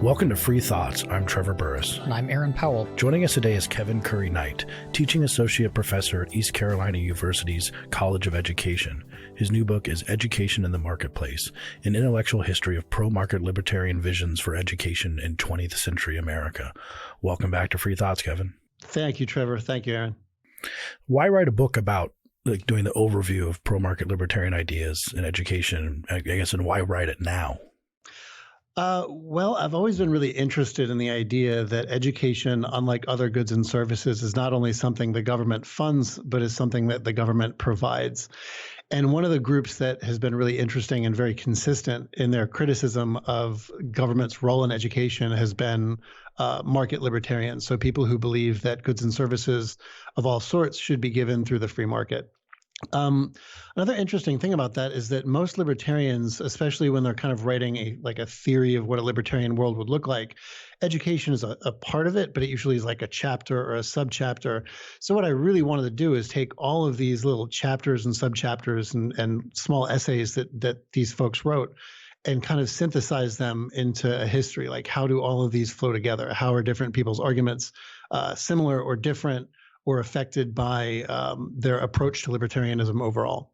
Welcome to Free Thoughts. I'm Trevor Burrus. And I'm Aaron Powell. Joining us today is Kevin Currie-Knight, teaching associate professor at East Carolina University's College of Education. His new book is Education in the Marketplace, an intellectual history of pro-market libertarian visions for education in 20th century America. Welcome back to Free Thoughts, Kevin. Thank you, Trevor. Thank you, Aaron. Why write a book about doing the overview of pro-market libertarian ideas in education, I guess, and why write it now? Well, I've always been really interested in the idea that education, unlike other goods and services, is not only something the government funds, but is something that the government provides. And one of the groups that has been really interesting and very consistent in their criticism of government's role in education has been market libertarians. So people who believe that goods and services of all sorts should be given through the free market. Another interesting thing about that is that most libertarians, especially when they're kind of writing a theory of what a libertarian world would look like, education is a part of it, but it usually is like a chapter or a subchapter. So what I really wanted to do is take all of these little chapters and subchapters and small essays that these folks wrote and kind of synthesize them into a history. Like, how do all of these flow together? How are different people's arguments similar or different, or affected by their approach to libertarianism overall?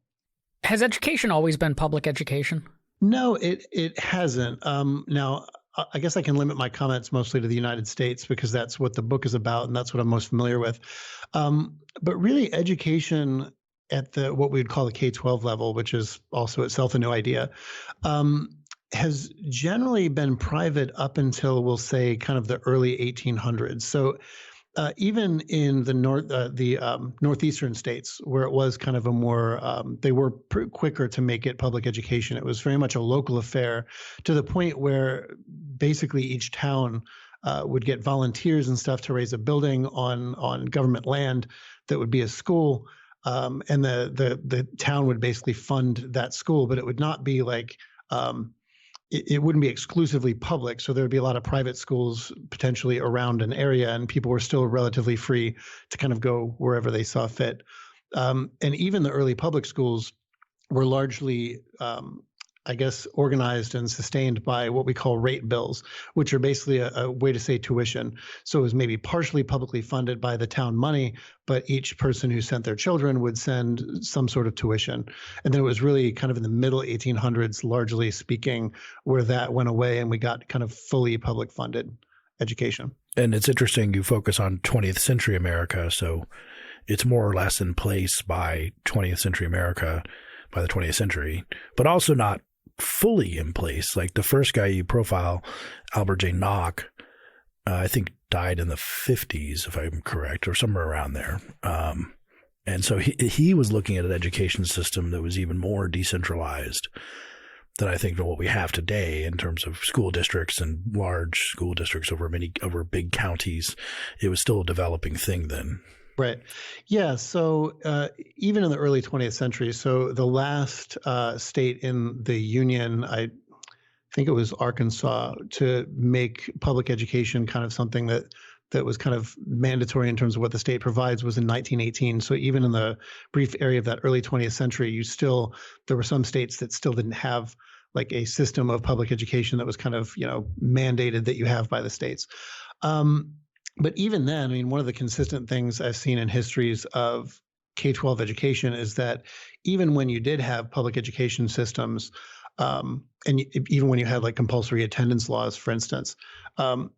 Has education always been public education? No, it hasn't. Now, I guess I can limit my comments mostly to the United States because that's what the book is about and that's what I'm most familiar with. But really, education at what we would call the K-12 level, which is also itself a new idea, has generally been private up until, we'll say, kind of the early 1800s. So even in the northeastern states, where it was kind of a more, they were quicker to make it public education. It was very much a local affair, to the point where basically each town would get volunteers and stuff to raise a building on government land that would be a school, and the town would basically fund that school, but it would not be like it wouldn't be exclusively public. So there would be a lot of private schools potentially around an area, and people were still relatively free to kind of go wherever they saw fit. And even the early public schools were largely, I guess, organized and sustained by what we call rate bills, which are basically a way to say tuition. So it was maybe partially publicly funded by the town money, but each person who sent their children would send some sort of tuition. And then it was really kind of in the middle 1800s, largely speaking, where that went away and we got kind of fully public funded education. And it's interesting you focus on 20th century America. So it's more or less in place by 20th century America, by the 20th century, but also not fully in place. Like the first guy you profile, Albert Jay Nock, I think died in the 50s, if I'm correct, or somewhere around there. And so he was looking at an education system that was even more decentralized than I think what we have today in terms of school districts and large school districts over big counties. It was still a developing thing then. Right. Yeah. So even in the early 20th century, so the last state in the Union, I think it was Arkansas, to make public education kind of something that was kind of mandatory in terms of what the state provides was in 1918. So even in the brief area of that early 20th century, there were some states that still didn't have like a system of public education that was kind of, mandated that you have by the states. But even then, I mean, one of the consistent things I've seen in histories of K-12 education is that even when you did have public education systems, and even when you had like compulsory attendance laws, for instance,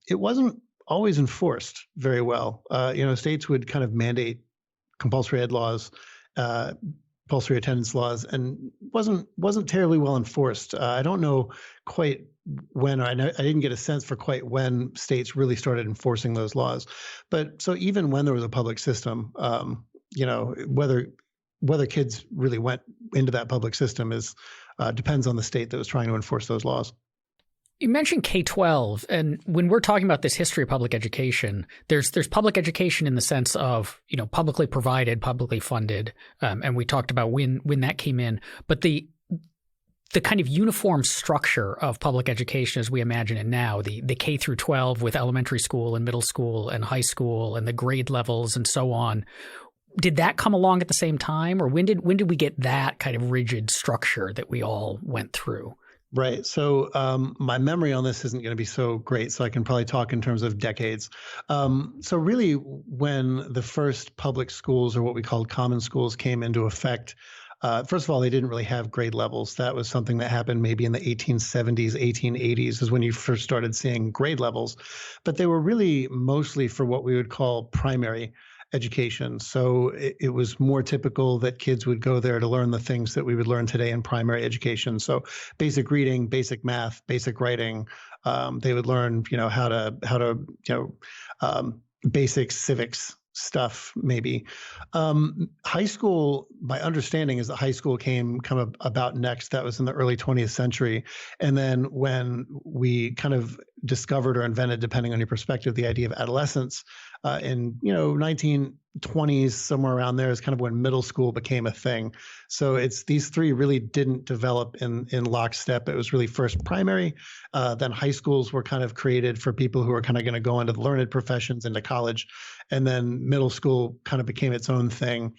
it wasn't always enforced very well. States would kind of mandate compulsory ed laws, compulsory attendance laws, and wasn't terribly well enforced. I don't know quite when, I didn't get a sense for quite when states really started enforcing those laws. But so even when there was a public system, whether kids really went into that public system depends on the state that was trying to enforce those laws. You mentioned K-12, and when we're talking about this history of public education, there's public education in the sense of, publicly provided, publicly funded, and we talked about when that came in. But the kind of uniform structure of public education as we imagine it now, the K through 12 with elementary school and middle school and high school and the grade levels and so on, did that come along at the same time, or when did we get that kind of rigid structure that we all went through? Right. So my memory on this isn't going to be so great, so I can probably talk in terms of decades. So really, when the first public schools, or what we called common schools, came into effect, first of all, they didn't really have grade levels. That was something that happened maybe in the 1870s, 1880s is when you first started seeing grade levels. But they were really mostly for what we would call primary education. So it was more typical that kids would go there to learn the things that we would learn today in primary education. So basic reading, basic math, basic writing. They would learn, how to, basic civics stuff, maybe. High school, my understanding is that high school came about next. That was in the early 20th century. And then when we kind of discovered or invented, depending on your perspective, the idea of adolescence in 1920s, somewhere around there, is kind of when middle school became a thing. So it's these three really didn't develop in lockstep. It was really first primary, then high schools were kind of created for people who are kind of going to go into the learned professions, into college, and then middle school kind of became its own thing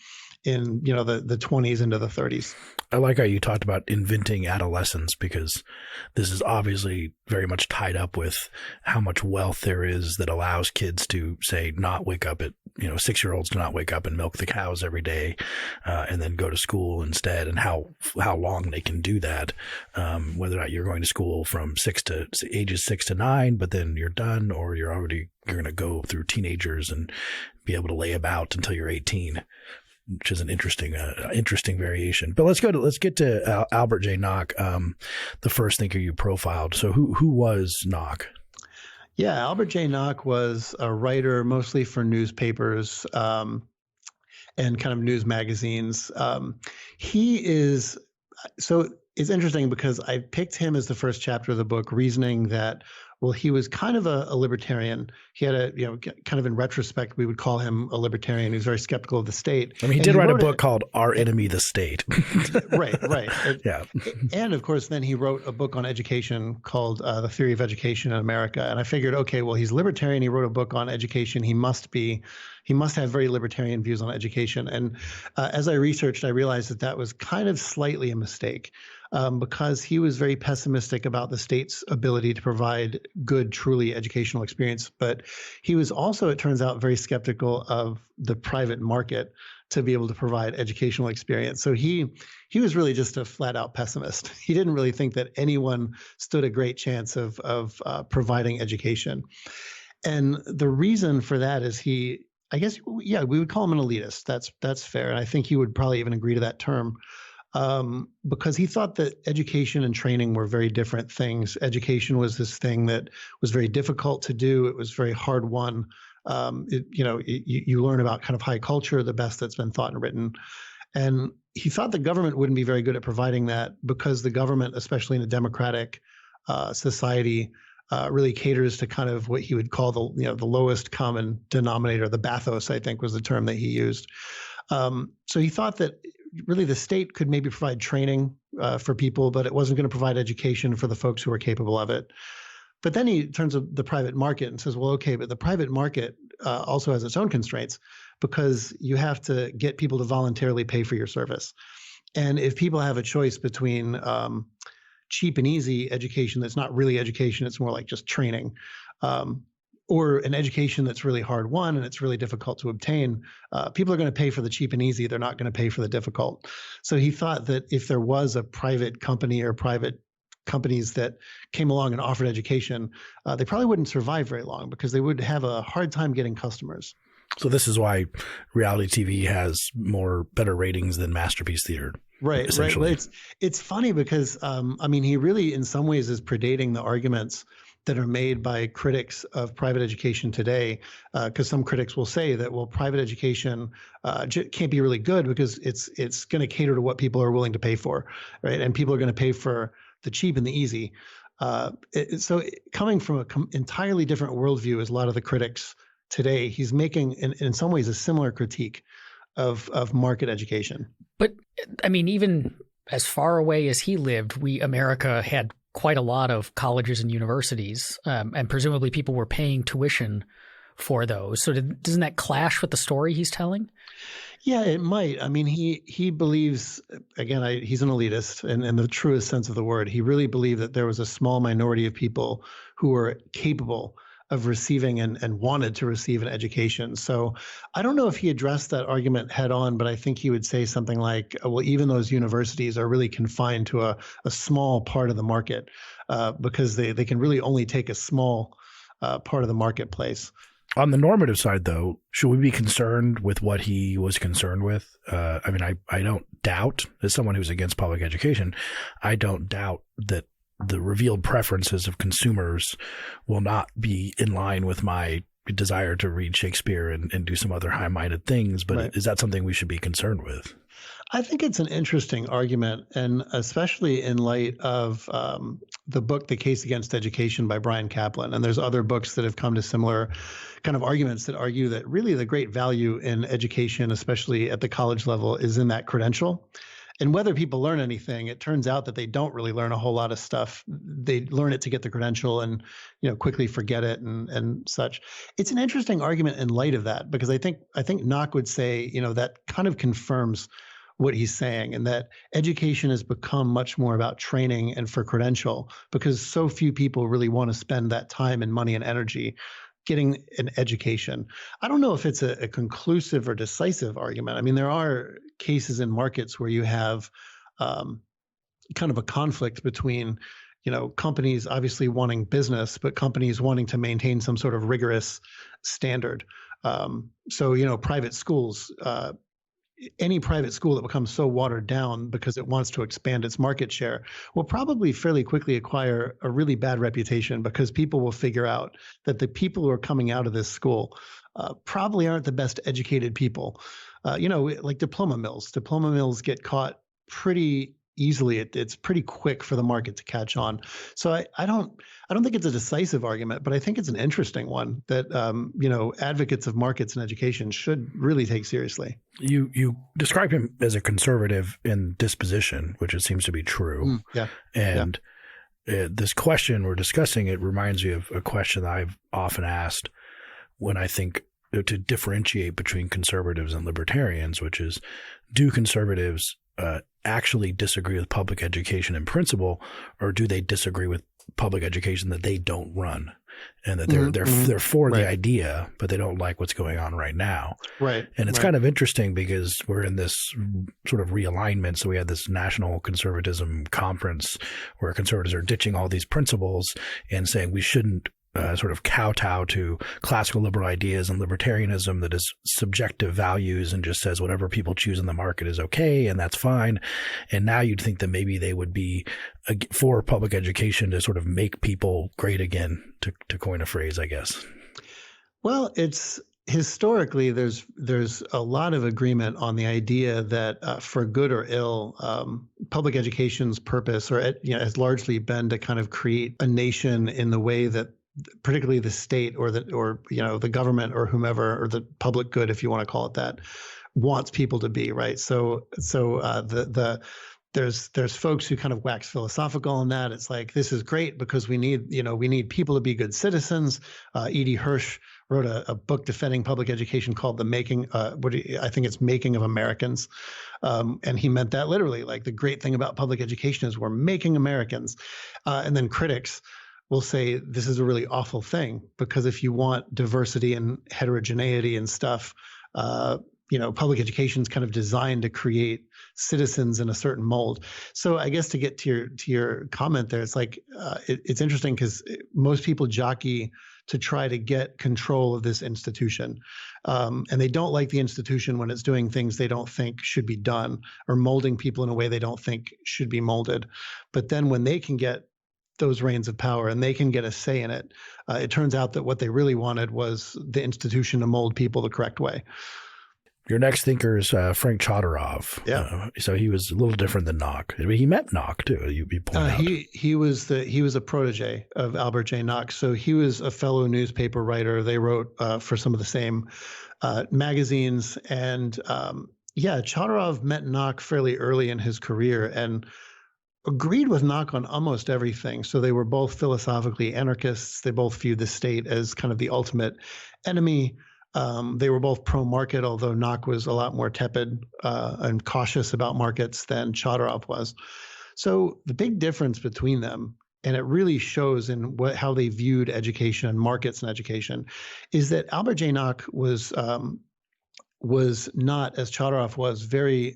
in the 20s into the 30s. I like how you talked about inventing adolescence, because this is obviously very much tied up with how much wealth there is that allows kids to, say, not wake up at 6-year-olds to not wake up and milk the cows every day, and then go to school instead, and how long they can do that, whether or not you're going to school from ages 6 to 9, but then you're done, or you're going to go through teenagers and be able to lay about until you're 18. Which is an interesting variation. But let's get to Albert Jay Nock, the first thinker you profiled. So who was Nock? Yeah, Albert Jay Nock was a writer mostly for newspapers and kind of news magazines. It's interesting because I picked him as the first chapter of the book, reasoning that, well, he was kind of a libertarian. He had kind of in retrospect, we would call him a libertarian. He was very skeptical of the state. I mean, he did write a book called Our Enemy, the State. Right. Yeah. And of course, then he wrote a book on education called The Theory of Education in America. And I figured, okay, well, he's libertarian. He wrote a book on education. He must have very libertarian views on education. And as I researched, I realized that was kind of slightly a mistake. Because he was very pessimistic about the state's ability to provide good, truly educational experience. But he was also, it turns out, very skeptical of the private market to be able to provide educational experience. So he was really just a flat out pessimist. He didn't really think that anyone stood a great chance of providing education. And the reason for that is we would call him an elitist. That's fair. And I think he would probably even agree to that term. Because he thought that education and training were very different things. Education was this thing that was very difficult to do. It was very hard won. You learn about kind of high culture, the best that's been thought and written. And he thought the government wouldn't be very good at providing that, because the government, especially in a democratic society, really caters to kind of what he would call the lowest common denominator. The bathos, I think, was the term that he used. So he thought that really the state could maybe provide training for people, but it wasn't going to provide education for the folks who were capable of it. But then he turns to the private market and says, well, okay, but the private market also has its own constraints, because you have to get people to voluntarily pay for your service. And if people have a choice between cheap and easy education that's not really education, it's more like just training, or an education that's really hard won and it's really difficult to obtain, people are going to pay for the cheap and easy. They're not going to pay for the difficult. So he thought that if there was a private company or private companies that came along and offered education, they probably wouldn't survive very long, because they would have a hard time getting customers. So this is why reality TV has better ratings than Masterpiece Theater. Right. It's funny because, he really in some ways is predating the arguments that are made by critics of private education today, because some critics will say that, well, private education can't be really good because it's going to cater to what people are willing to pay for, right? And people are going to pay for the cheap and the easy. So coming from an entirely different worldview as a lot of the critics today, he's making, in some ways, a similar critique of market education. But even as far away as he lived, America had quite a lot of colleges and universities, and presumably people were paying tuition for those. So doesn't that clash with the story he's telling? Yeah, it might. I mean, he believes, again, he's an elitist in the truest sense of the word. He really believed that there was a small minority of people who were capable of receiving and wanted to receive an education. So I don't know if he addressed that argument head on, but I think he would say something like, well, even those universities are really confined to a small part of the market because they can really only take a small part of the marketplace. On the normative side, though, should we be concerned with what he was concerned with? I mean, I don't doubt, as someone who's against public education, I don't doubt that the revealed preferences of consumers will not be in line with my desire to read Shakespeare and do some other high-minded things. But right. Is that something we should be concerned with? I think it's an interesting argument, and especially in light of the book, The Case Against Education by Bryan Caplan. And there's other books that have come to similar kind of arguments that argue that really the great value in education, especially at the college level, is in that credential. And whether people learn anything, it turns out that they don't really learn a whole lot of stuff. They learn it to get the credential and, quickly forget it and such. It's an interesting argument in light of that, because I think Nock would say, that kind of confirms what he's saying, and that education has become much more about training and for credential, because so few people really want to spend that time and money and energy getting an education. I don't know if it's a conclusive or decisive argument. I mean, there are cases in markets where you have kind of a conflict between, companies obviously wanting business, but companies wanting to maintain some sort of rigorous standard. So, private schools, any private school that becomes so watered down because it wants to expand its market share will probably fairly quickly acquire a really bad reputation, because people will figure out that the people who are coming out of this school probably aren't the best educated people. Like diploma mills get caught pretty easily. It's pretty quick for the market to catch on. So I don't think it's a decisive argument, but I think it's an interesting one that advocates of markets and education should really take seriously. You describe him as a conservative in disposition, which it seems to be true. Yeah. And this question we're discussing, it reminds me of a question that I've often asked when I think to differentiate between conservatives and libertarians, which is, do conservatives actually disagree with public education in principle, or do they disagree with public education that they don't run, and that they're for the idea, but they don't like what's going on right now? Right. And it's kind of interesting because we're in this sort of realignment. So we had this national conservatism conference where conservatives are ditching all these principles and saying we shouldn't sort of kowtow to classical liberal ideas and libertarianism that is subjective values and just says whatever people choose in the market is okay and that's fine. And now you'd think that maybe they would be for public education to sort of make people great again, to coin a phrase, I guess. Well, it's historically there's a lot of agreement on the idea that for good or ill, public education's purpose has largely been to kind of create a nation in the way that particularly the state or the government or whomever, or the public good, if you want to call it that, wants people to be, right? So there's folks who kind of wax philosophical on that. It's like, this is great because we need people to be good citizens. E.D. Hirsch wrote a book defending public education called The Making, I think it's Making of Americans. And he meant that literally, like the great thing about public education is we're making Americans. And then critics will say this is a really awful thing, because if you want diversity and heterogeneity and stuff, public education is kind of designed to create citizens in a certain mold. So I guess to get to your comment there, it's like it's interesting because most people jockey to try to get control of this institution, and they don't like the institution when it's doing things they don't think should be done, or molding people in a way they don't think should be molded. But then when they can get those reins of power and they can get a say in it, it turns out that what they really wanted was the institution to mold people the correct way. Your next thinker is Frank Chodorov. Yeah. So he was a little different than Nock. I mean, he met Nock too. You point out. He was a protege of Albert Jay Nock. So he was a fellow newspaper writer. They wrote for some of the same magazines. And Chodorov met Nock fairly early in his career, and agreed with Nock on almost everything. So they were both philosophically anarchists. They both viewed the state as kind of the ultimate enemy. They were both pro-market, although Nock was a lot more tepid and cautious about markets than Chodorov was. So the big difference between them, and it really shows in how they viewed education and markets and education, is that Albert Jay Nock was not, as Chodorov was, very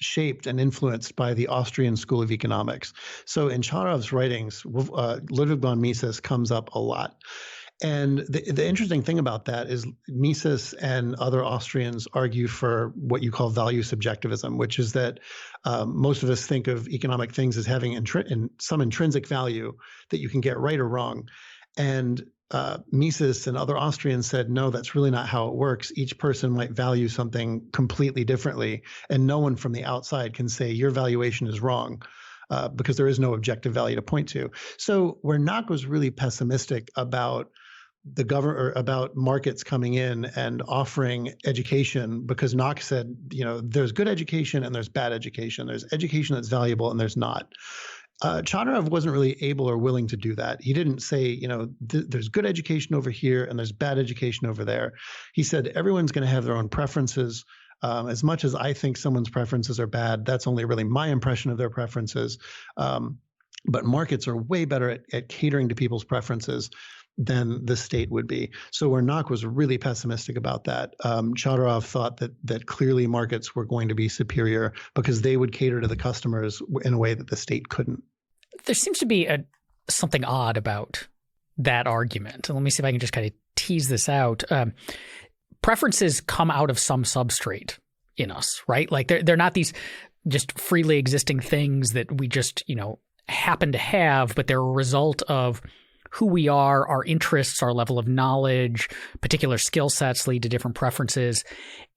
shaped and influenced by the Austrian School of Economics. So in Chodorov's writings, Ludwig von Mises comes up a lot. And the interesting thing about that is Mises and other Austrians argue for what you call value subjectivism, which is that most of us think of economic things as having some intrinsic value that you can get right or wrong. And Mises and other Austrians said, no, that's really not how it works. Each person might value something completely differently, and no one from the outside can say your valuation is wrong. Because there is no objective value to point to. So where Nock was really pessimistic about the government or about markets coming in and offering education, because Nock said, there's good education and there's bad education. There's education that's valuable and there's not. Chodorov wasn't really able or willing to do that. He didn't say, there's good education over here and there's bad education over there. He said everyone's going to have their own preferences. As much as I think someone's preferences are bad, that's only really my impression of their preferences. But markets are way better at catering to people's preferences than the state would be. So where Nock was really pessimistic about that, Chodorov thought that clearly markets were going to be superior because they would cater to the customers in a way that the state couldn't. There seems to be something odd about that argument. And let me see if I can just kind of tease this out. Preferences come out of some substrate in us, right? Like they're not these just freely existing things that we just, happen to have, but they're a result of who we are, our interests, our level of knowledge, particular skill sets lead to different preferences.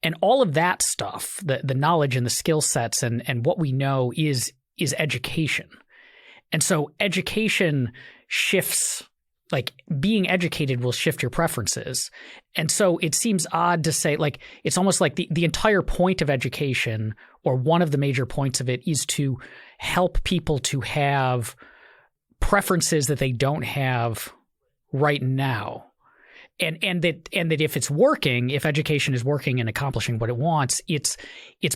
And all of that stuff, the knowledge and the skill sets and what we know is education. And so education shifts, like being educated will shift your preferences. And so it seems odd to say, like, it's almost like the entire point of education, or one of the major points of it, is to help people to have preferences that they don't have right now. And that if it's working, if education is working and accomplishing what it wants, it's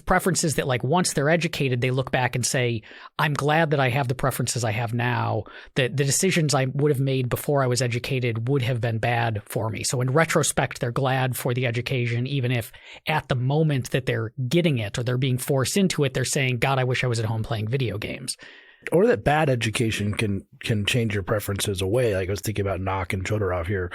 preferences that, like, once they're educated, they look back and say, I'm glad that I have the preferences I have now. The decisions I would have made before I was educated would have been bad for me. So in retrospect, they're glad for the education, even if at the moment that they're getting it or they're being forced into it, they're saying, God, I wish I was at home playing video games. Or that bad education can change your preferences away. Like I was thinking about Nock and Chodorov here.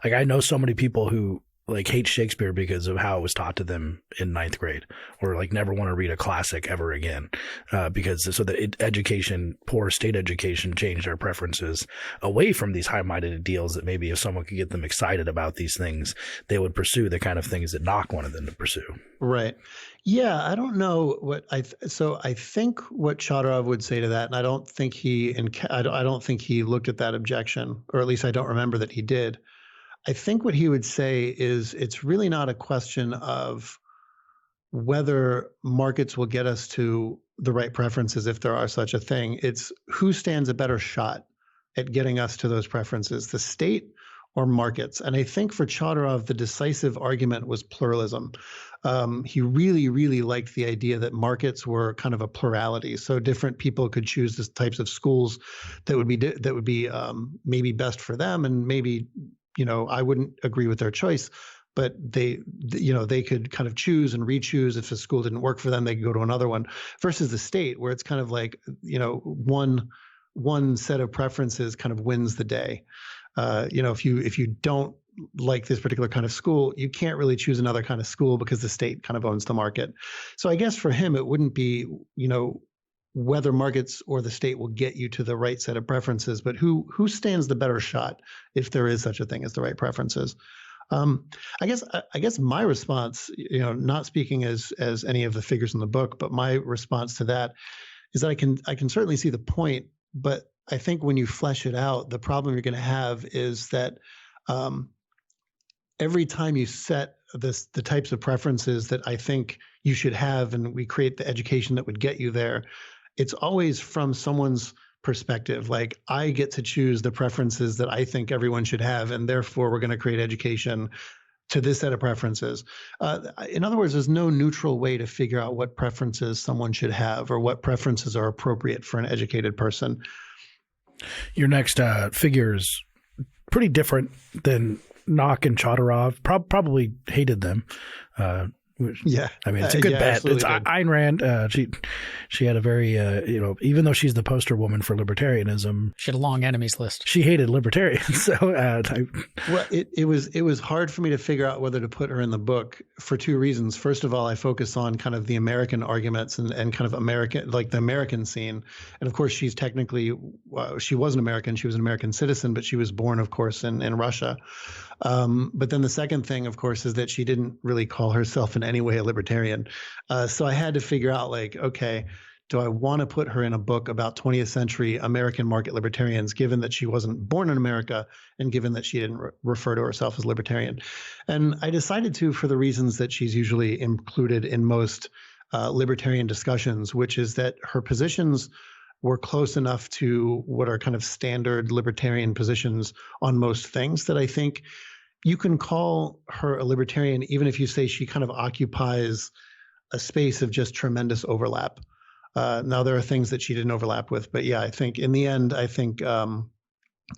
Like I know so many people who like hate Shakespeare because of how it was taught to them in ninth grade, or like never want to read a classic ever again, education, poor state education, changed our preferences away from these high-minded ideals that maybe if someone could get them excited about these things, they would pursue the kind of things that Nock wanted them to pursue. Right. Yeah, I don't know what I think what Chodorov would say to that, and I don't think he looked at that objection, or at least I don't remember that he did. I think what he would say is it's really not a question of whether markets will get us to the right preferences, if there are such a thing. It's who stands a better shot at getting us to those preferences, the state or markets. And I think for Chodorov, the decisive argument was pluralism. He really, really liked the idea that markets were kind of a plurality. So different people could choose the types of schools that would be maybe best for them, and maybe, I wouldn't agree with their choice, but they could kind of choose and re-choose. If a school didn't work for them, they could go to another one, versus the state, where it's kind of like, one set of preferences kind of wins the day. If you don't like this particular kind of school, you can't really choose another kind of school because the state kind of owns the market. So I guess for him, it wouldn't be, whether markets or the state will get you to the right set of preferences, but who stands the better shot, if there is such a thing as the right preferences. I guess my response, not speaking as any of the figures in the book, but my response to that is that I can certainly see the point, but I think when you flesh it out, the problem you're going to have is that every time you set the types of preferences that I think you should have, and we create the education that would get you there, it's always from someone's perspective. Like, I get to choose the preferences that I think everyone should have, and therefore we're going to create education to this set of preferences. In other words, there's no neutral way to figure out what preferences someone should have or what preferences are appropriate for an educated person. Your next figure is pretty different than Nock and Chodorov. Probably hated them. Yeah, I mean, it's a good bet. It's Ayn Rand. She had a very even though she's the poster woman for libertarianism, she had a long enemies list. She hated libertarians. So well, it was hard for me to figure out whether to put her in the book for two reasons. First of all, I focus on kind of the American arguments and kind of American, like the American scene, and of course she's technically she wasn't American. She was an American citizen, but she was born, of course, in Russia. But then the second thing, of course, is that she didn't really call herself in any way a libertarian. So I had to figure out, like, okay, do I want to put her in a book about 20th century American market libertarians, given that she wasn't born in America and given that she didn't refer to herself as libertarian? And I decided to, for the reasons that she's usually included in most libertarian discussions, which is that her positions were close enough to what are kind of standard libertarian positions on most things that I think you can call her a libertarian, even if you say she kind of occupies a space of just tremendous overlap. Now, there are things that she didn't overlap with, but yeah, I think in the end, I kind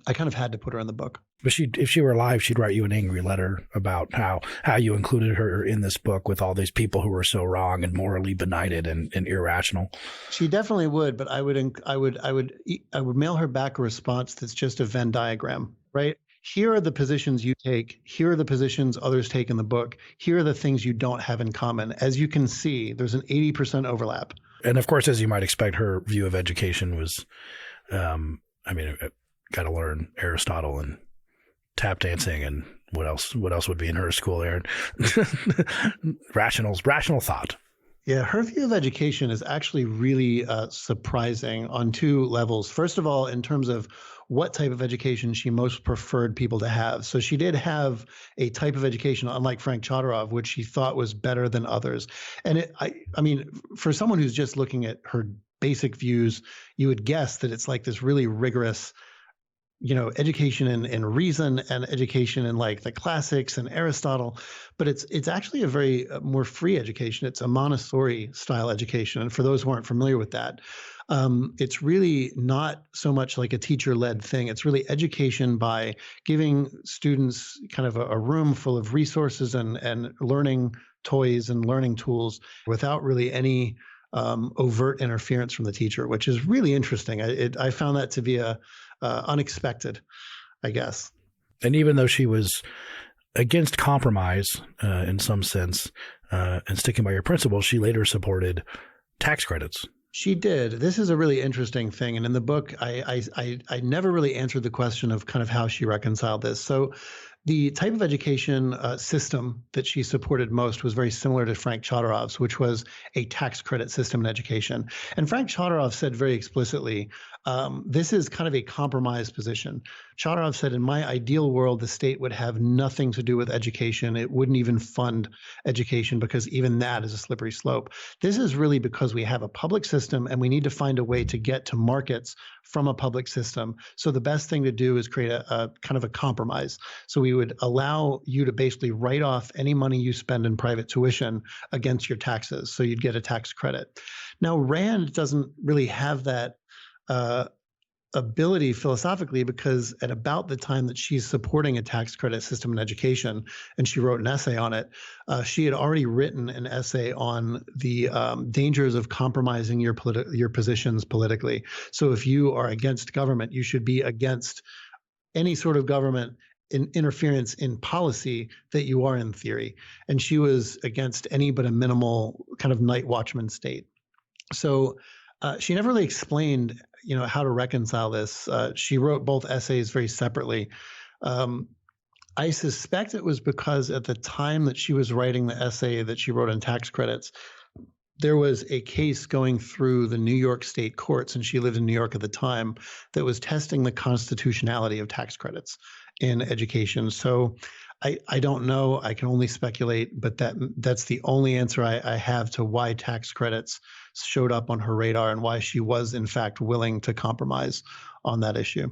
of had to put her in the book. But if she were alive, she'd write you an angry letter about how you included her in this book with all these people who were so wrong and morally benighted and irrational. She definitely would, but I would mail her back a response that's just a Venn diagram, right? Here are the positions you take. Here are the positions others take in the book. Here are the things you don't have in common. As you can see, there's an 80% overlap. And of course, as you might expect, her view of education was, got to learn Aristotle and tap dancing and what else would be in her school, Aaron? Rational thought. Yeah, her view of education is actually really surprising on two levels. First of all, in terms of what type of education she most preferred people to have. So she did have a type of education, unlike Frank Chodorov, which she thought was better than others. And I mean, for someone who's just looking at her basic views, you would guess that it's like this really rigorous, education in reason and education in like the classics and Aristotle, but it's actually a very more free education. It's a Montessori style education. And for those who aren't familiar with that, it's really not so much like a teacher-led thing. It's really education by giving students kind of a room full of resources and learning toys and learning tools without really any overt interference from the teacher, which is really interesting. I found that to be unexpected, I guess. And even though she was against compromise in some sense and sticking by her principles, she later supported tax credits. She did. This is a really interesting thing. And in the book, I never really answered the question of kind of how she reconciled this. So the type of education system that she supported most was very similar to Frank Chodorov's, which was a tax credit system in education. And Frank Chodorov said very explicitly, this is kind of a compromise position. Chodorov said, in my ideal world, the state would have nothing to do with education. It wouldn't even fund education because even that is a slippery slope. This is really because we have a public system and we need to find a way to get to markets from a public system. So the best thing to do is create a kind of a compromise. So we would allow you to basically write off any money you spend in private tuition against your taxes. So you'd get a tax credit. Now, Rand doesn't really have that ability philosophically, because at about the time that she's supporting a tax credit system in education, and she wrote an essay on it, she had already written an essay on the dangers of compromising your positions politically. So if you are against government, you should be against any sort of government interference in policy that you are in theory. And she was against any but a minimal kind of night watchman state. So she never really explained, how to reconcile this. She wrote both essays very separately. I suspect it was because at the time that she was writing the essay that she wrote on tax credits, there was a case going through the New York state courts, and she lived in New York at the time, that was testing the constitutionality of tax credits in education. So I don't know. I can only speculate, but that's the only answer I have to why tax credits showed up on her radar and why she was in fact willing to compromise on that issue.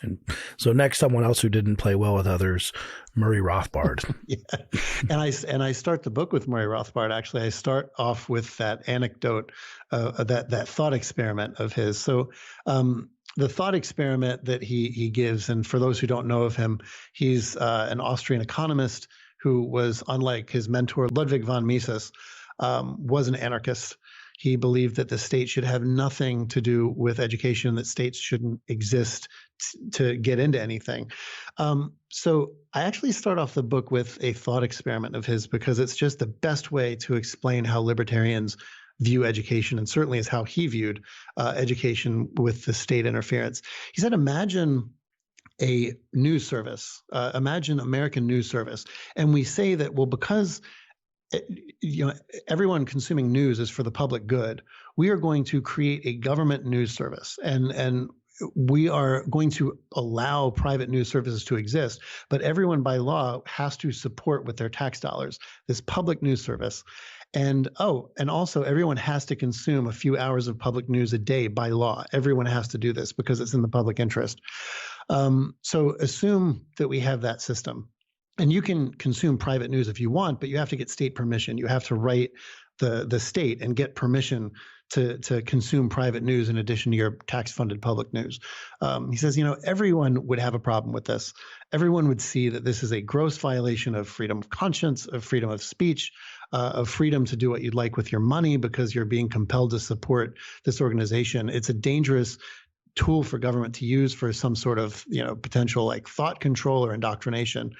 And so next, someone else who didn't play well with others, Murray Rothbard. Yeah, and I start the book with Murray Rothbard. Actually, I start off with that anecdote, that thought experiment of his. So the thought experiment that he gives, and for those who don't know of him, he's an Austrian economist who was, unlike his mentor Ludwig von Mises, was an anarchist. He believed that the state should have nothing to do with education, that states shouldn't exist to get into anything. So I actually start off the book with a thought experiment of his because it's just the best way to explain how libertarians view education, and certainly is how he viewed education with the state interference. He said, imagine a news service, imagine American news service. And we say that, well, because everyone consuming news is for the public good, we are going to create a government news service, and we are going to allow private news services to exist, but everyone by law has to support with their tax dollars this public news service. And also everyone has to consume a few hours of public news a day by law. Everyone has to do this because it's in the public interest. So assume that we have that system. And you can consume private news if you want, but you have to get state permission. You have to write the state and get permission to consume private news in addition to your tax-funded public news. He says, everyone would have a problem with this. Everyone would see that this is a gross violation of freedom of conscience, of freedom of speech, of freedom to do what you'd like with your money because you're being compelled to support this organization. It's a dangerous tool for government to use for some sort of, potential like thought control or indoctrination.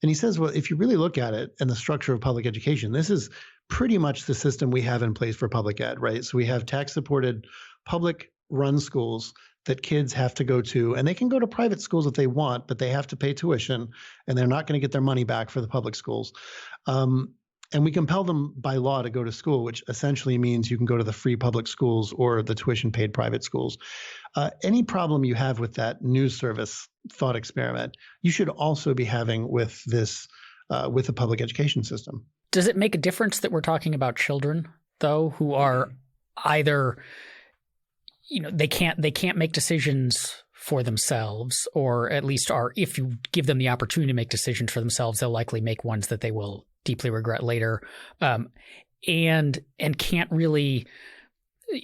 And he says, well, if you really look at it and the structure of public education, this is pretty much the system we have in place for public ed, right? So we have tax-supported public-run schools that kids have to go to, and they can go to private schools if they want, but they have to pay tuition, and they're not going to get their money back for the public schools. And we compel them by law to go to school, which essentially means you can go to the free public schools or the tuition-paid private schools. Any problem you have with that news service thought experiment, you should also be having with this, with the public education system. Does it make a difference that we're talking about children, though, who are either, they can't make decisions for themselves, or at least are, if you give them the opportunity to make decisions for themselves, they'll likely make ones that they will deeply regret later, and can't really,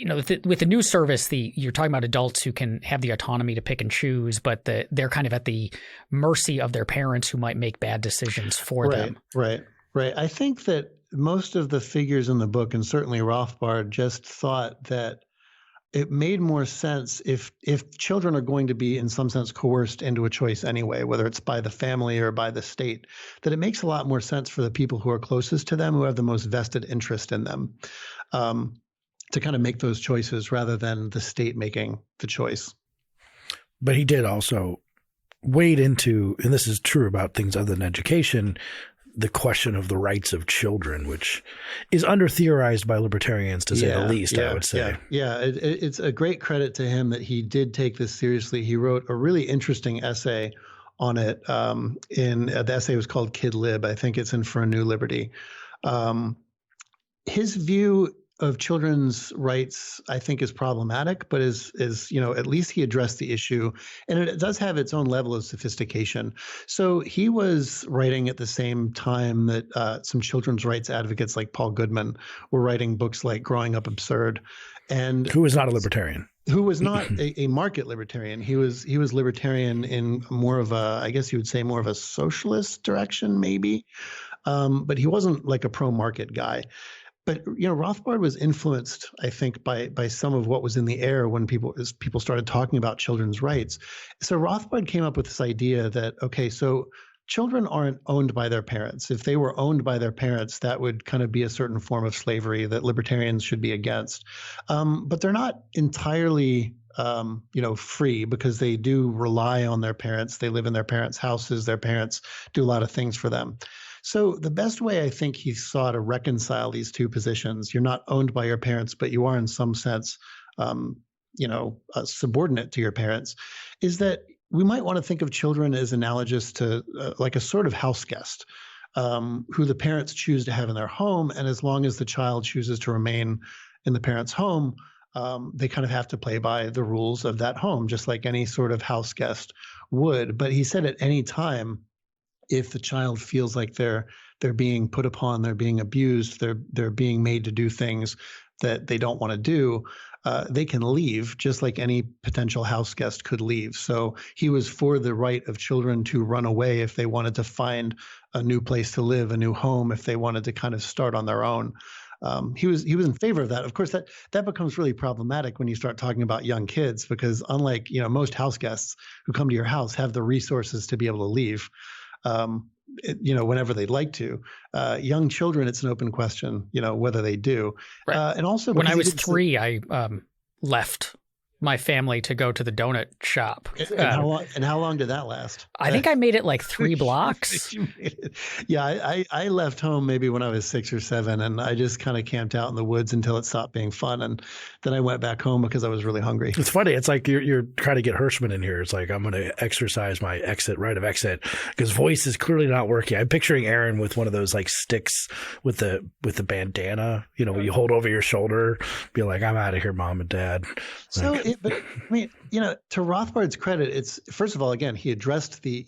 with the news service, you're talking about adults who can have the autonomy to pick and choose, but they're kind of at the mercy of their parents who might make bad decisions for them. Right. I think that most of the figures in the book, and certainly Rothbard, just thought that it made more sense if children are going to be in some sense coerced into a choice anyway, whether it's by the family or by the state, that it makes a lot more sense for the people who are closest to them, who have the most vested interest in them, to kind of make those choices rather than the state making the choice. But he did also wade into, and this is true about things other than education, the question of the rights of children, which is under-theorized by libertarians, to say the least, I would say. Yeah. It's a great credit to him that he did take this seriously. He wrote a really interesting essay on it. The essay was called Kid Lib. I think it's in For a New Liberty. His view of children's rights, I think, is problematic, but is at least he addressed the issue, and it does have its own level of sophistication. So he was writing at the same time that some children's rights advocates like Paul Goodman were writing books like Growing Up Absurd, and who was not a libertarian. Who was not a market libertarian. He was libertarian in more of a, I guess you would say, more of a socialist direction, maybe, but he wasn't like a pro-market guy. But Rothbard was influenced, I think, by some of what was in the air when people started talking about children's rights. So Rothbard came up with this idea that, okay, so children aren't owned by their parents. If they were owned by their parents, that would kind of be a certain form of slavery that libertarians should be against. But they're not entirely free, because they do rely on their parents. They live in their parents' houses. Their parents do a lot of things for them. So the best way I think he saw to reconcile these two positions, you're not owned by your parents, but you are in some sense, subordinate to your parents, is that we might want to think of children as analogous to like a sort of house guest who the parents choose to have in their home. And as long as the child chooses to remain in the parent's home, they kind of have to play by the rules of that home, just like any sort of house guest would. But he said at any time, if the child feels like they're being put upon, they're being abused, they're being made to do things that they don't want to do, they can leave, just like any potential house guest could leave. So he was for the right of children to run away if they wanted to find a new place to live, a new home, if they wanted to kind of start on their own. He was in favor of that. Of course, that becomes really problematic when you start talking about young kids, because unlike most house guests who come to your house have the resources to be able to leave, whenever they'd like to. Young children, it's an open question, whether they do. Right. And also, when I was 3, I left my family to go to the donut shop. And how long did that last? I think I made it like 3 blocks. Yeah, I left home maybe when I was 6 or 7, and I just kind of camped out in the woods until it stopped being fun, and then I went back home because I was really hungry. It's funny. It's like you're trying to get Hirschman in here. It's like, I'm going to exercise my right of exit because voice is clearly not working. I'm picturing Aaron with one of those like sticks with the bandana, where you hold over your shoulder, be like, I'm out of here, Mom and Dad. So, but I mean, to Rothbard's credit, it's first of all, again, he addressed the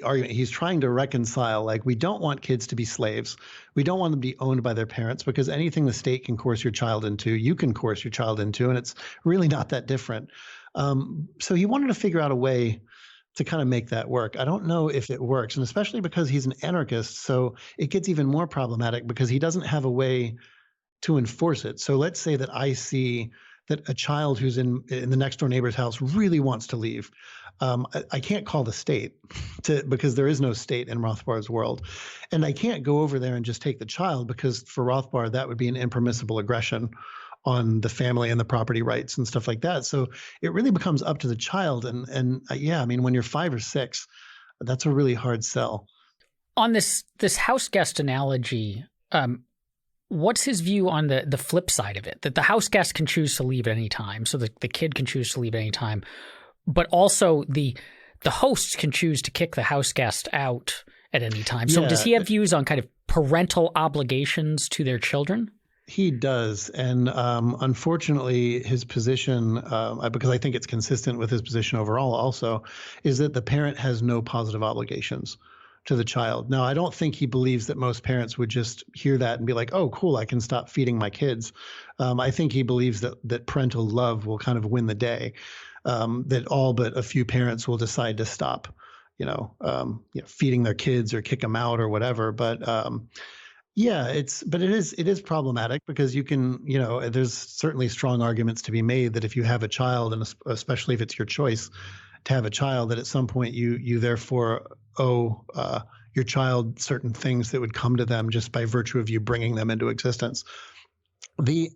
argument. He's trying to reconcile, like, we don't want kids to be slaves. We don't want them to be owned by their parents, because anything the state can coerce your child into, you can coerce your child into, and it's really not that different. So he wanted to figure out a way to kind of make that work. I don't know if it works, and especially because he's an anarchist, so it gets even more problematic because he doesn't have a way to enforce it. So let's say that I see that a child who's in the next door neighbor's house really wants to leave. I can't call the state because there is no state in Rothbard's world. And I can't go over there and just take the child, because for Rothbard, that would be an impermissible aggression on the family and the property rights and stuff like that. So it really becomes up to the child. And yeah, I mean, when you're 5 or 6, that's a really hard sell. On this house guest analogy, what's his view on the flip side of it? That the house guest can choose to leave at any time, so the kid can choose to leave at any time, but also the hosts can choose to kick the house guest out at any time. So does he have views on kind of parental obligations to their children? He does. And unfortunately, his position, because I think it's consistent with his position overall also, is that the parent has no positive obligations to the child. Now, I don't think he believes that most parents would just hear that and be like, oh, cool, I can stop feeding my kids. I think he believes that parental love will kind of win the day, that all but a few parents will decide to stop, feeding their kids or kick them out or whatever. But yeah, it is problematic because you can, there's certainly strong arguments to be made that if you have a child, and especially if it's your choice to have a child, that at some point you therefore owe your child certain things that would come to them just by virtue of you bringing them into existence. The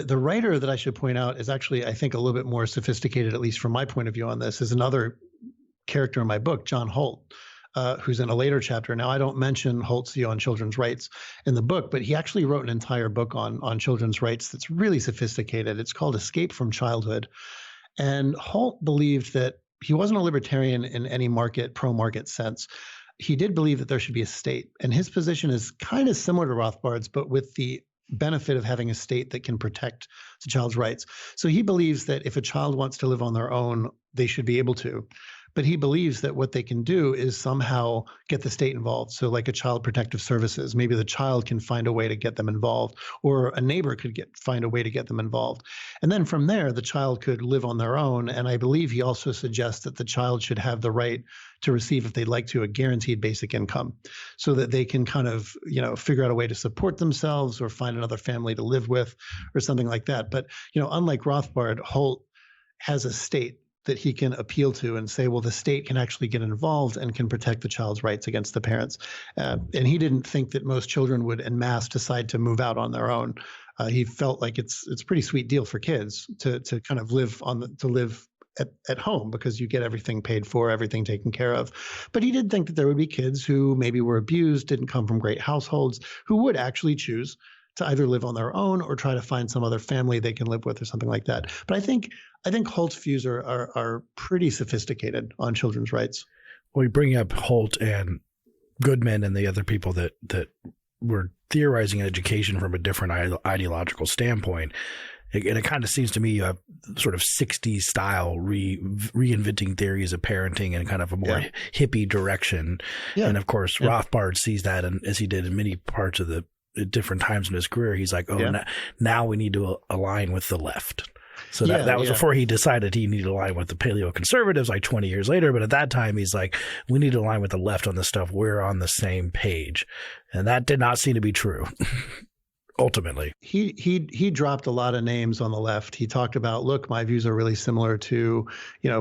writer that I should point out is actually, I think, a little bit more sophisticated, at least from my point of view on this, is another character in my book, John Holt, who's in a later chapter. Now, I don't mention Holt's view on children's rights in the book, but he actually wrote an entire book on children's rights that's really sophisticated. It's called Escape from Childhood. And Holt believed that he wasn't a libertarian in any pro-market sense. He did believe that there should be a state. And his position is kind of similar to Rothbard's, but with the benefit of having a state that can protect the child's rights. So he believes that if a child wants to live on their own, they should be able to. But he believes that what they can do is somehow get the state involved. So like a child protective services, maybe the child can find a way to get them involved, or a neighbor could find a way to get them involved. And then from there, the child could live on their own. And I believe he also suggests that the child should have the right to receive, if they'd like to, a guaranteed basic income, so that they can kind of, figure out a way to support themselves or find another family to live with or something like that. But, unlike Rothbard, Holt has a state that he can appeal to and say, well, the state can actually get involved and can protect the child's rights against the parents. And he didn't think that most children would en masse decide to move out on their own. He felt like it's a pretty sweet deal for kids to kind of live at home, because you get everything paid for, everything taken care of. But he did think that there would be kids who maybe were abused, didn't come from great households, who would actually choose to either live on their own or try to find some other family they can live with or something like that. But I think Holt's views are pretty sophisticated on children's rights. Well, you bring up Holt and Goodman and the other people that were theorizing education from a different ideological standpoint. And it kind of seems to me you have sort of 60s style reinventing theories of parenting in kind of a more hippie direction. Yeah. And of course, Rothbard sees that, and as he did in many parts of at different times in his career, he's like, now we need to align with the left. So that was before he decided he needed to align with the paleo-conservatives like 20 years later. But at that time, he's like, we need to align with the left on this stuff. We're on the same page. And that did not seem to be true. Ultimately, he dropped a lot of names on the left. He talked about, look, my views are really similar to,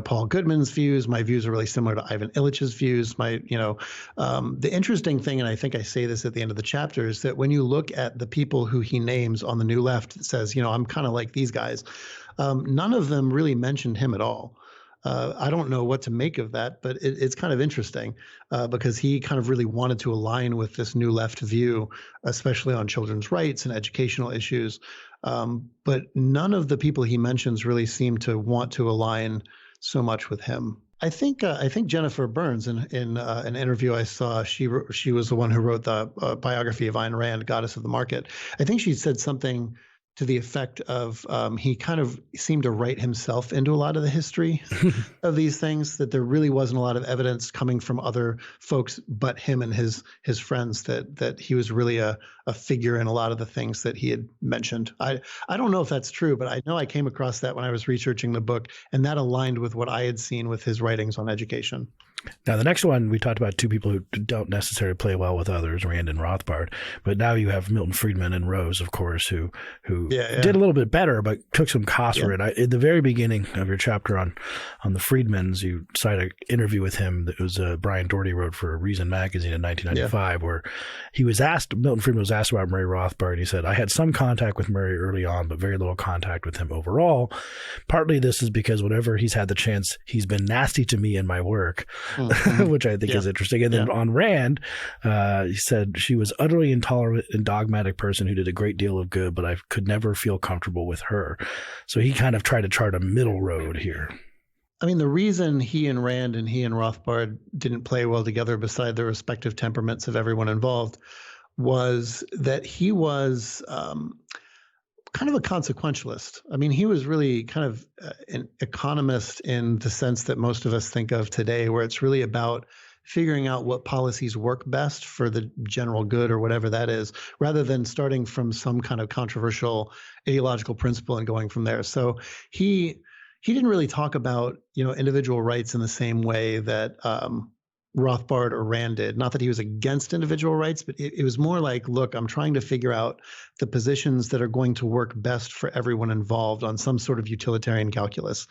Paul Goodman's views. My views are really similar to Ivan Illich's views. The interesting thing, and I think I say this at the end of the chapter, is that when you look at the people who he names on the New Left, it says, I'm kind of like these guys. None of them really mentioned him at all. I don't know what to make of that, but it's kind of interesting because he kind of really wanted to align with this New Left view, especially on children's rights and educational issues. But none of the people he mentions really seem to want to align so much with him. I think Jennifer Burns in an interview I saw, she was the one who wrote the biography of Ayn Rand, Goddess of the Market. I think she said something to the effect of he kind of seemed to write himself into a lot of the history of these things, that there really wasn't a lot of evidence coming from other folks but him and his friends that he was really a figure in a lot of the things that he had mentioned. I don't know if that's true, but I know I came across that when I was researching the book, and that aligned with what I had seen with his writings on education. Now, the next one, we talked about two people who don't necessarily play well with others, Rand and Rothbard. But now you have Milton Friedman and Rose, of course, who did a little bit better, but took some cost for it. At the very beginning of your chapter on the Friedmans, you cite an interview with him that was Brian Doherty wrote for Reason magazine in 1995, where Milton Friedman was asked about Murray Rothbard. He said, I had some contact with Murray early on, but very little contact with him overall. Partly this is because whenever he's had the chance, he's been nasty to me in my work. Which I think is interesting. And then on Rand, he said she was utterly intolerant and dogmatic person who did a great deal of good, but I could never feel comfortable with her. So he kind of tried to chart a middle road here. I mean, the reason he and Rand and he and Rothbard didn't play well together, beside the respective temperaments of everyone involved, was that he was kind of a consequentialist. I mean, he was really kind of an economist in the sense that most of us think of today, where it's really about figuring out what policies work best for the general good or whatever that is, rather than starting from some kind of controversial ideological principle and going from there. So he didn't really talk about, individual rights in the same way that Rothbard or Rand did. Not that he was against individual rights, but it was more like, look, I'm trying to figure out the positions that are going to work best for everyone involved on some sort of utilitarian calculus.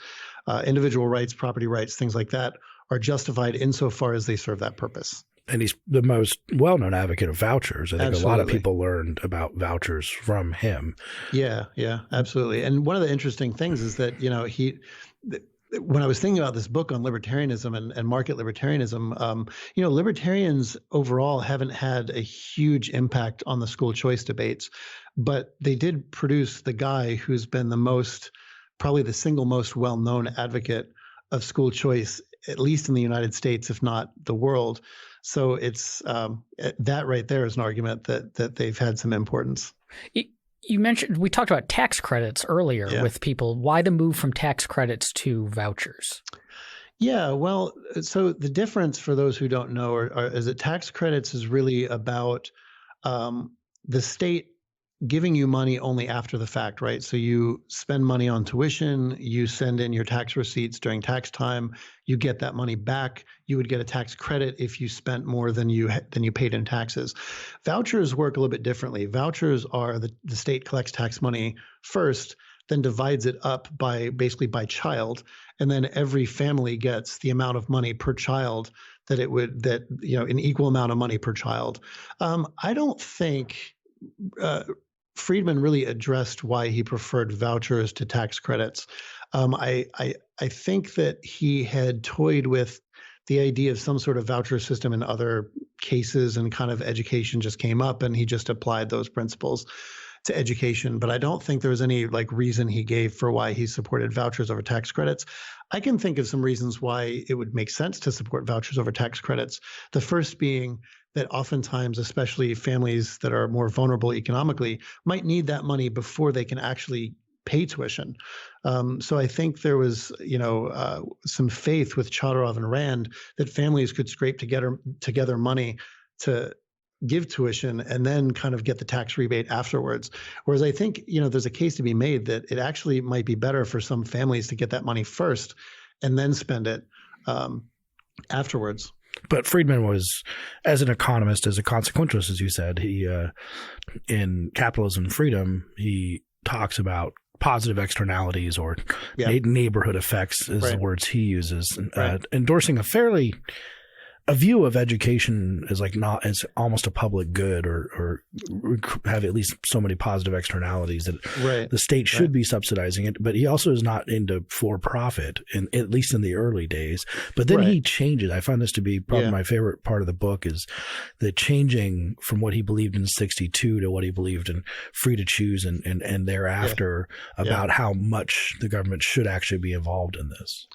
Individual rights, property rights, things like that are justified insofar as they serve that purpose. And he's the most well-known advocate of vouchers. I think a lot of people learned about vouchers from him. Yeah, absolutely. And one of the interesting things is that, when I was thinking about this book on libertarianism and market libertarianism, libertarians overall haven't had a huge impact on the school choice debates, but they did produce the guy who's been probably the single most well-known advocate of school choice, at least in the United States, if not the world. So it's that right there is an argument that they've had some importance. You mentioned, we talked about tax credits earlier with people. Why the move from tax credits to vouchers? Yeah, well, so the difference for those who don't know is that tax credits is really about the state giving you money only after the fact, right? So you spend money on tuition, you send in your tax receipts during tax time, you get that money back. You would get a tax credit if you spent more than you paid in taxes. Vouchers work a little bit differently. Vouchers are the state collects tax money first, then divides it up by child, and then every family gets the amount of money per child an equal amount of money per child. I don't think Friedman really addressed why he preferred vouchers to tax credits. I think that he had toyed with the idea of some sort of voucher system in other cases, and kind of education just came up and he just applied those principles. to education, but I don't think there was any like reason he gave for why he supported vouchers over tax credits. I can think of some reasons why it would make sense to support vouchers over tax credits. The first being that oftentimes, especially families that are more vulnerable economically, might need that money before they can actually pay tuition. So I think there was, some faith with Chodorov and Rand that families could scrape together money to give tuition and then kind of get the tax rebate afterwards. Whereas I think, there's a case to be made that it actually might be better for some families to get that money first and then spend it afterwards. But Friedman was, as an economist, as a consequentialist, as you said, he in Capitalism and Freedom, he talks about positive externalities or neighborhood effects is the words he uses, endorsing a view of education as like not as almost a public good or have at least so many positive externalities that the state should be subsidizing it. But he also is not into for profit, at least in the early days. But then he changes. I find this to be probably my favorite part of the book is the changing from what he believed in 62 to what he believed in free to choose and thereafter about how much the government should actually be involved in this.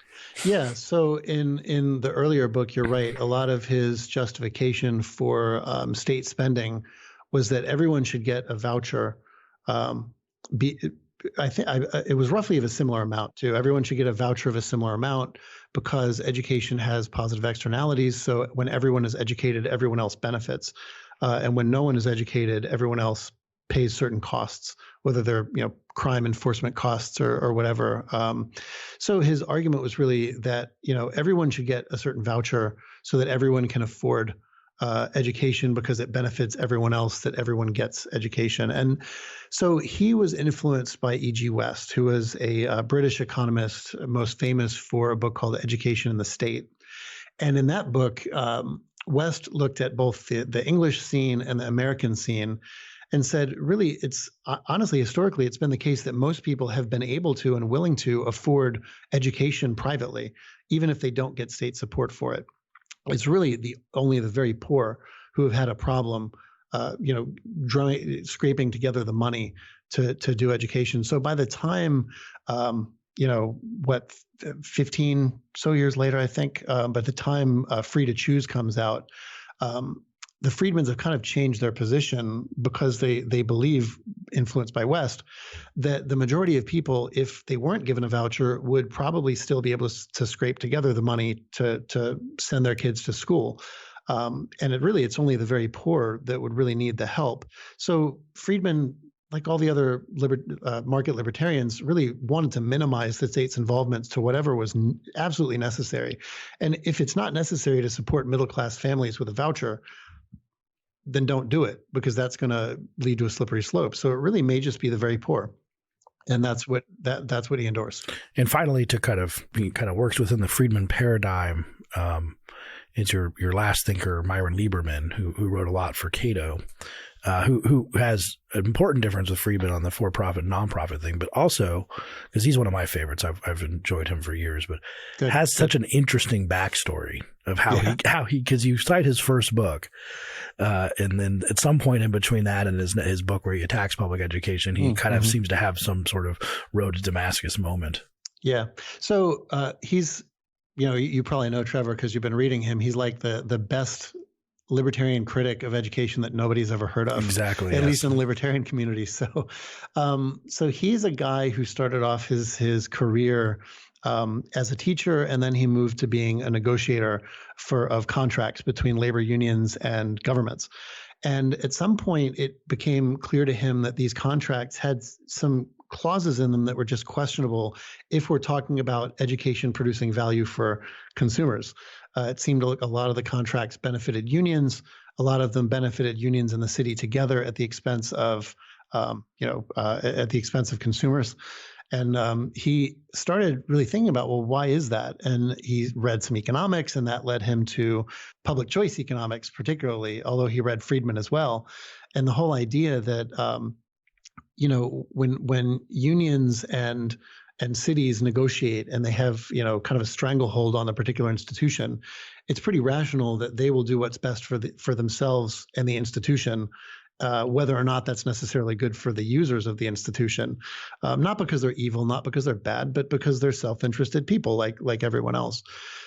Yeah. So in the earlier book, you're right. A lot of his justification for state spending was that everyone should get a voucher. It was roughly of a similar amount too. Everyone should get a voucher of a similar amount because education has positive externalities. So when everyone is educated, everyone else benefits. And when no one is educated, everyone else pays certain costs, whether they're crime enforcement costs or whatever. So his argument was really that everyone should get a certain voucher so that everyone can afford education because it benefits everyone else that everyone gets education. And so he was influenced by E.G. West, who was a British economist, most famous for a book called Education in the State. And in that book, West looked at both the English scene and the American scene and said, really, it's honestly, historically, it's been the case that most people have been able to and willing to afford education privately, even if they don't get state support for it. It's really only the very poor who have had a problem, scraping together the money to do education. So by the time, 15 so years later, I think, by the time Free to Choose comes out, the Friedmans have kind of changed their position because they believe, influenced by West, that the majority of people, if they weren't given a voucher, would probably still be able to scrape together the money to send their kids to school. And it's only the very poor that would really need the help. So Friedman, like all the other market libertarians, really wanted to minimize the state's involvement to whatever was absolutely necessary. And if it's not necessary to support middle-class families with a voucher, then don't do it because that's going to lead to a slippery slope. So it really may just be the very poor. And that's what he endorsed. And finally, he kind of works within the Friedman paradigm. It's your last thinker, Myron Lieberman, who wrote a lot for Cato, who has an important difference with Friedman on the for-profit, non-profit thing, but also, because he's one of my favorites, I've enjoyed him for years, but has such an interesting backstory of how he, because you cite his first book, and then at some point in between that and his book where he attacks public education, he kind of seems to have some sort of road to Damascus moment. Yeah. So he's, you probably know Trevor because you've been reading him. He's like the best libertarian critic of education that nobody's ever heard of. Exactly. At least in the libertarian community. So, so he's a guy who started off his career as a teacher, and then he moved to being a negotiator of contracts between labor unions and governments. And at some point, it became clear to him that these contracts had some clauses in them that were just questionable if we're talking about education producing value for consumers. It seemed like a lot of the contracts benefited unions. A lot of them benefited unions in the city together at the expense of, consumers. And he started really thinking about, well, why is that? And he read some economics, and that led him to public choice economics, particularly, although he read Friedman as well. And the whole idea that, when unions and cities negotiate and they have, kind of a stranglehold on a particular institution, it's pretty rational that they will do what's best for themselves and the institution, whether or not that's necessarily good for the users of the institution, not because they're evil, not because they're bad, but because they're self-interested people like everyone else.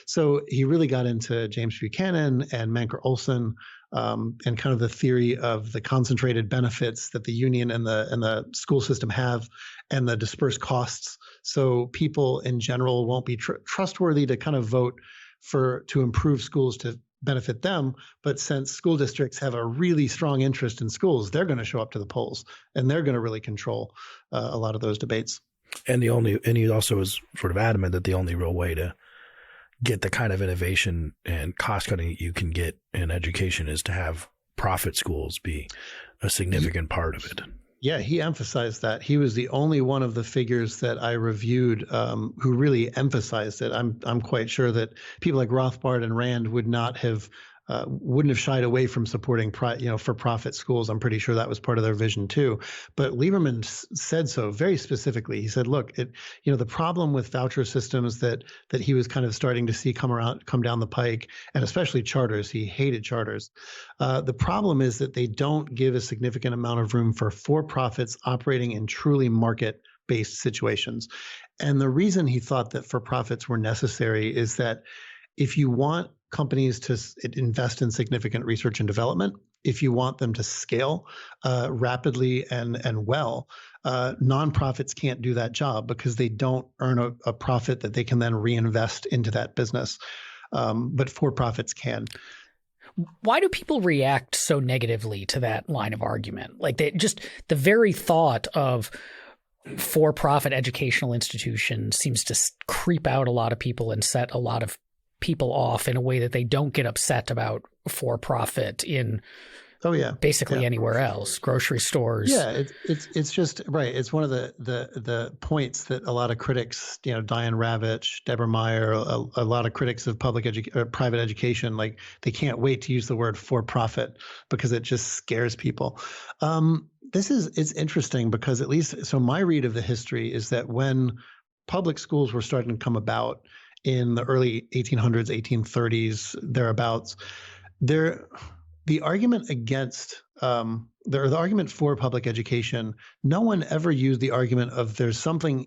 So he really got into James Buchanan and Manker Olson, and kind of the theory of the concentrated benefits that the union and the school system have, and the dispersed costs. So people in general won't be trustworthy to kind of vote to improve schools to benefit them. But since school districts have a really strong interest in schools, they're going to show up to the polls, and they're going to really control a lot of those debates. And he also was sort of adamant that the only real way to get the kind of innovation and cost cutting you can get in education is to have profit schools be a significant part of it. Yeah, he emphasized that. He was the only one of the figures that I reviewed who really emphasized it. I'm quite sure that people like Rothbard and Rand wouldn't have shied away from supporting for-profit schools. I'm pretty sure that was part of their vision too. But Lieberman said so very specifically. He said, "Look, the problem with voucher systems that he was kind of starting to see come down the pike, and especially charters. He hated charters. The problem is that they don't give a significant amount of room for profits operating in truly market-based situations. And the reason he thought that for-profits were necessary is that if you want companies to invest in significant research and development, if you want them to scale rapidly and well, nonprofits can't do that job because they don't earn a profit that they can then reinvest into that business. But for-profits can." Why do people react so negatively to that line of argument? Like the very thought of for-profit educational institutions seems to creep out a lot of people and set a lot of people off in a way that they don't get upset about for-profit in basically anywhere else, grocery stores. Yeah, it's just right. It's one of the points that a lot of critics, Diane Ravitch, Deborah Meyer, a lot of critics of private education, like they can't wait to use the word for-profit because it just scares people. It's interesting because at least my read of the history is that when public schools were starting to come about in the early 1800s, 1830s, thereabouts, the argument against the argument for public education, no one ever used the argument of there's something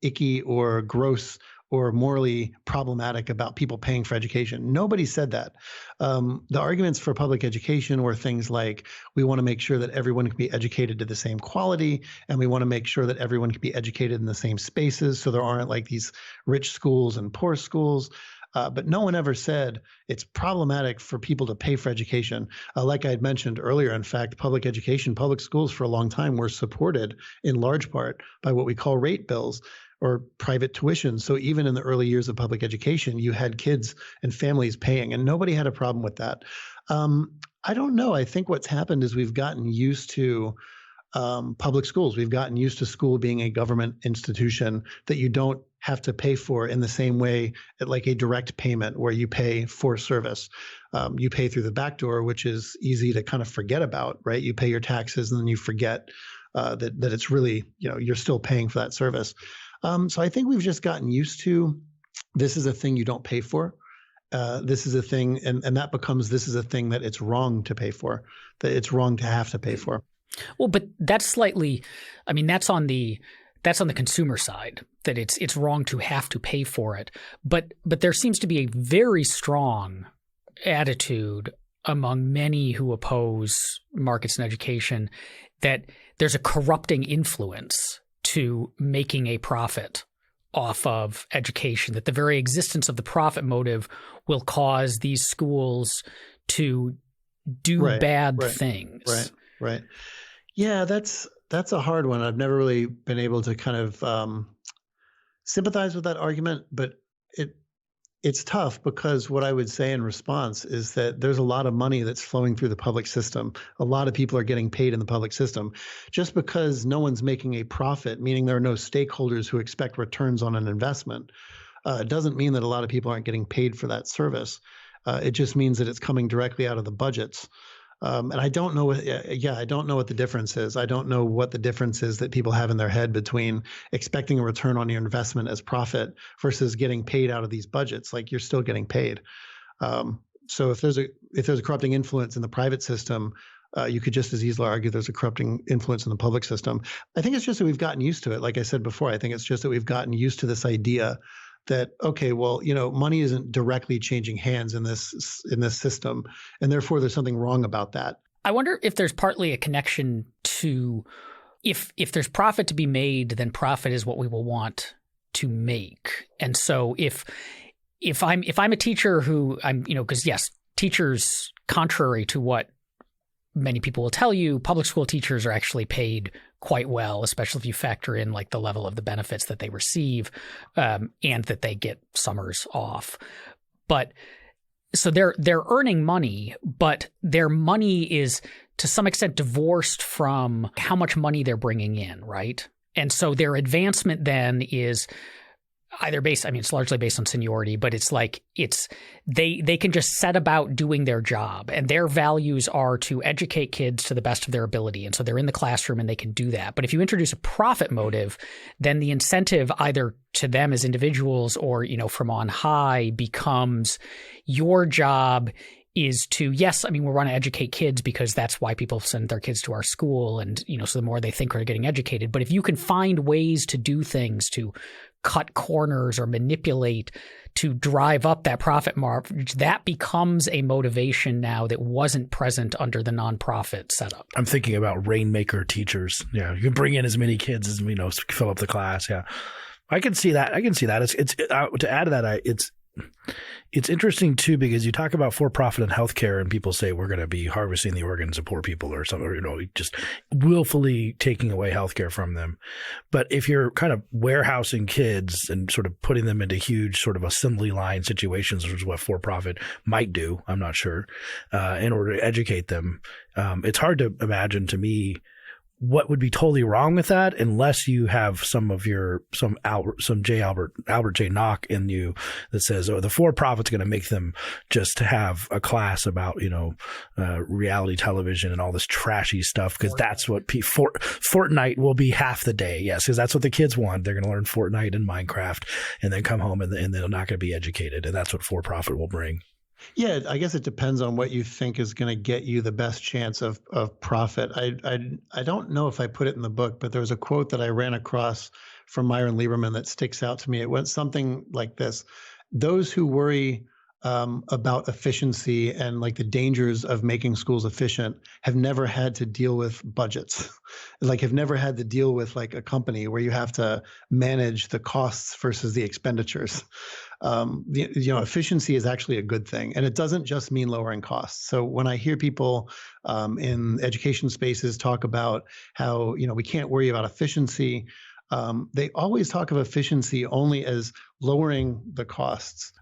icky or gross or morally problematic about people paying for education. Nobody said that. The arguments for public education were things like, we want to make sure that everyone can be educated to the same quality, and we want to make sure that everyone can be educated in the same spaces, so there aren't like these rich schools and poor schools. But no one ever said it's problematic for people to pay for education. Like I had mentioned earlier, in fact, public schools for a long time were supported in large part by what we call rate bills or private tuition. So even in the early years of public education, you had kids and families paying, and nobody had a problem with that. I don't know. I think what's happened is we've gotten used to public schools. We've gotten used to school being a government institution that you don't have to pay for in the same way like a direct payment where you pay for service. You pay through the back door, which is easy to kind of forget about, right? You pay your taxes and then you forget that it's really, you're still paying for that service. So I think we've just gotten used to this is a thing you don't pay for. This is a thing, and that becomes this is a thing that it's wrong to pay for, that it's wrong to have to pay for. Well, but that's that's on the consumer side, that it's wrong to have to pay for it. But there seems to be a very strong attitude among many who oppose markets in education that there's a corrupting influence to making a profit off of education, that the very existence of the profit motive will cause these schools to do bad things. Right. Yeah, that's a hard one. I've never really been able to kind of sympathize with that argument, but it's tough because what I would say in response is that there's a lot of money that's flowing through the public system. A lot of people are getting paid in the public system. Just because no one's making a profit, meaning there are no stakeholders who expect returns on an investment, doesn't mean that a lot of people aren't getting paid for that service. It just means that it's coming directly out of the budgets. And I don't know I don't know what the difference is. I don't know what the difference is that people have in their head between expecting a return on your investment as profit versus getting paid out of these budgets. Like, you're still getting paid. So if there's a corrupting influence in the private system, You could just as easily argue there's a corrupting influence in the public system. I think it's just that we've gotten used to it. Like I said before, I think it's just that we've gotten used to this idea that, okay, well, money isn't directly changing hands in this system, and therefore there's something wrong about that. I wonder if there's partly a connection to if there's profit to be made, then profit is what we will want to make. And so if I'm a teacher who because yes, teachers, contrary to what many people will tell you, public school teachers are actually paid quite well, especially if you factor in like the level of the benefits that they receive, and that they get summers off. But so they're earning money, but their money is to some extent divorced from how much money they're bringing in, right? And so their advancement then is either it's largely based on seniority, but it's like they can just set about doing their job, and their values are to educate kids to the best of their ability. And so they're in the classroom and they can do that. But if you introduce a profit motive, then the incentive either to them as individuals or, from on high becomes your job is to, yes, we want to educate kids because that's why people send their kids to our school. And, so the more they think are getting educated. But if you can find ways to do things to cut corners or manipulate to drive up that profit margin, that becomes a motivation now that wasn't present under the nonprofit setup. I'm thinking about rainmaker teachers. Yeah, you can bring in as many kids as fill up the class. Yeah, I can see that. It's to add to that. It's interesting too, because you talk about for-profit and healthcare and people say we're going to be harvesting the organs of poor people or something, or, just willfully taking away healthcare from them. But if you're kind of warehousing kids and sort of putting them into huge sort of assembly line situations, which is what for-profit might do, I'm not sure, in order to educate them, it's hard to imagine to me what would be totally wrong with that, unless you have some Albert Jay Nock in you that says, the for-profit's going to make them just have a class about, reality television and all this trashy stuff, because that's what Fortnite will be half the day. Yes, because that's what the kids want. They're going to learn Fortnite and Minecraft and then come home and they're not going to be educated. And that's what for-profit will bring. Yeah, I guess it depends on what you think is going to get you the best chance of profit. I don't know if I put it in the book, but there was a quote that I ran across from Myron Lieberman that sticks out to me. It went something like this: those who worry about efficiency and like the dangers of making schools efficient have never had to deal with budgets, have never had to deal with like a company where you have to manage the costs versus the expenditures. Efficiency is actually a good thing, and it doesn't just mean lowering costs. So when I hear people in education spaces talk about how we can't worry about efficiency, they always talk of efficiency only as lowering the costs.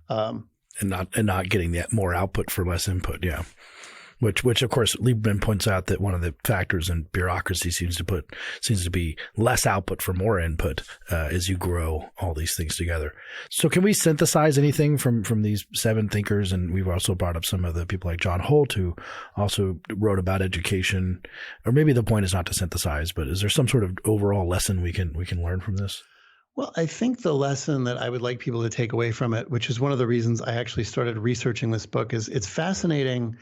And not getting that more output for less input, yeah. Which of course Lieberman points out that one of the factors in bureaucracy seems to be less output for more input as you grow all these things together. So can we synthesize anything from these 7 thinkers? And we've also brought up some of the people like John Holt, who also wrote about education. Or maybe the point is not to synthesize, but is there some sort of overall lesson we can learn from this? Well, I think the lesson that I would like people to take away from it, which is one of the reasons I actually started researching this book, is it's fascinating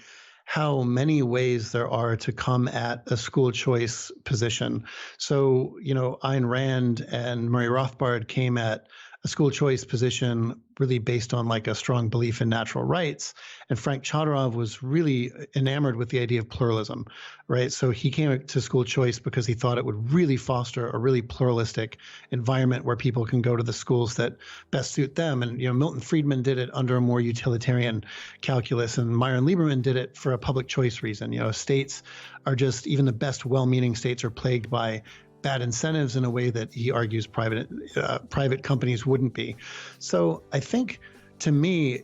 how many ways there are to come at a school choice position. So, Ayn Rand and Murray Rothbard came at a school choice position really based on like a strong belief in natural rights. And Frank Chodorov was really enamored with the idea of pluralism, right? So he came to school choice because he thought it would really foster a really pluralistic environment where people can go to the schools that best suit them. And, Milton Friedman did it under a more utilitarian calculus, and Myron Lieberman did it for a public choice reason. States are just, even the best well-meaning states are plagued by bad incentives in a way that he argues private companies wouldn't be. So I think, to me,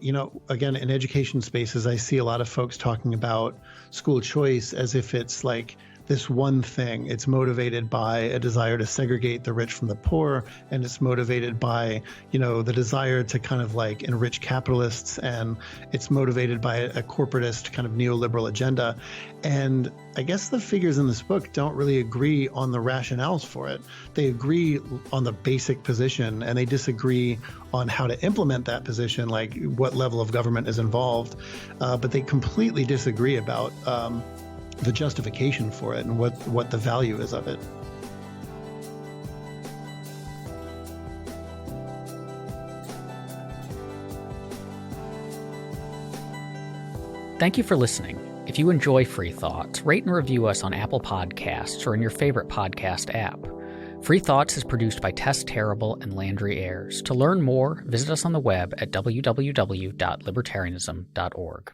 again, in education spaces, I see a lot of folks talking about school choice as if it's like this one thing. It's motivated by a desire to segregate the rich from the poor, and it's motivated by, the desire to kind of like enrich capitalists, and it's motivated by a corporatist kind of neoliberal agenda. And I guess the figures in this book don't really agree on the rationales for it. They agree on the basic position, and they disagree on how to implement that position, like what level of government is involved. But they completely disagree about the justification for it and what the value is of it. Thank you for listening. If you enjoy Free Thoughts, rate and review us on Apple Podcasts or in your favorite podcast app. Free Thoughts is produced by Tess Terrible and Landry Ayers. To learn more, visit us on the web at www.libertarianism.org.